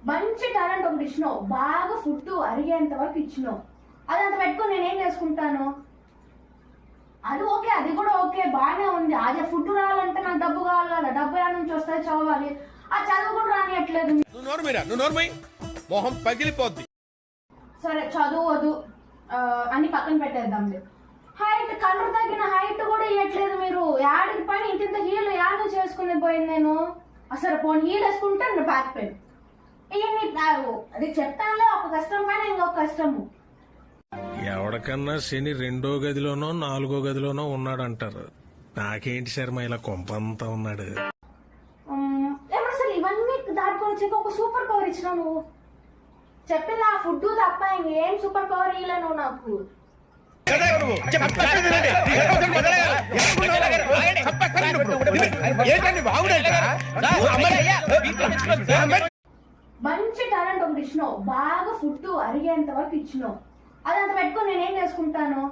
మంచి టాలెంట్ ఒకటి ఇచ్చినావు, బాగా ఫుడ్ అరిగేంత వరకు ఇచ్చినావు. అదంతా పెట్టుకొని నేనేం చేసుకుంటాను? అది ఓకే, అది కూడా ఓకే, బాగానే ఉంది. అదే ఫుడ్ రావాలంటే నాకు డబ్బు కావాలి కదా, డబ్బు ఎలా నుంచి వస్తాయి, చదవాలి. ఆ చదువు కూడా రానియట్లేదు. మొహం పగిలిపోద్ది. సరే చదువు అన్ని పక్కన పెట్టేద్దాంలే. హైట్, కలర్ తగ్గిన హైట్ కూడా ఇవ్వట్లేదు మీరు. యాడికి పైన ఇంత హీల్ యాడ్ చేసుకుని పోయింది నేను. అసలు పోనీ హీల్ వేసుకుంటే బ్యాక్ పెయిన్ ఇవన్నీ. అది చెప్తానులే, ఒక కష్టం పైన ఇంకొక కష్టము. ఎవడికన్నా శని 2వ గదిలోనో 4వ గదిలోనో ఉన్నాడంటారు. నాకేంటి శర్మ ఇలా కొంపంతా ఉన్నాడు. అసలు ఇవన్నీ దాటుకొని వచ్చాక ఒక సూపర్ పవర్ ఇచ్చినావు నువ్వు. చెప్పింది ఆ ఫుడ్ తప్ప ఇంకేం సూపర్ పవర్ ఇవ్వలేను నాకు. మంచి టాలెంట్ ఒకటి ఇచ్చినావు, బాగా ఫుడ్ అరిగేంత వరకు ఇచ్చినావు. అదంతా పెట్టుకొని నేనేం చేసుకుంటాను?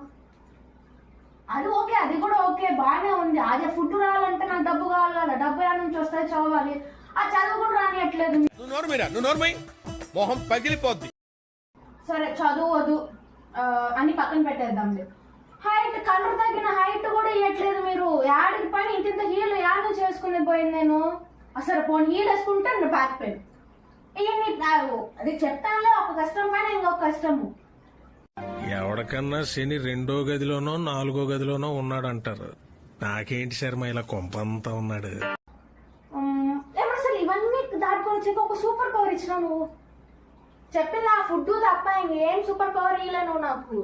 అది ఓకే, అది కూడా ఓకే, బాగానే ఉంది. అదే ఫుడ్ రావాలంటే నాకు డబ్బు కావాలి కదా, డబ్బు ఎలా నుంచి వస్తాయి, చదవాలి. ఆ చదువు కూడా రానియట్లేదు. మొహం పగిలిపోద్ది. సరే చదువు అన్ని పక్కన పెట్టేద్దాంలే. హైట్, కలర్ తగ్గిన హైట్ కూడా ఇవ్వట్లేదు మీరు. యాడికి పైన ఇంత హీల్ యాడ్ చేసుకుని పోయింది నేను. అసలు పోనీ హీల్ వేసుకుంటే బ్యాక్ పెయిన్ ఇవన్నీ. అది చెప్తానులే, ఒక కష్టం పైన ఇంకొక కష్టము. ఎవడికన్నా శని 2వ గదిలోనో 4వ గదిలోనో ఉన్నాడంటారు. నాకేంటి శర్మ ఇలా కొంపంతా ఉన్నాడు. అసలు ఇవన్నీ దాటుకొని వచ్చాక ఒక సూపర్ పవర్ ఇచ్చినావు నువ్వు. చెప్పింది ఆ ఫుడ్ తప్ప ఇంకేం సూపర్ పవర్ ఇవ్వలేను నాకు.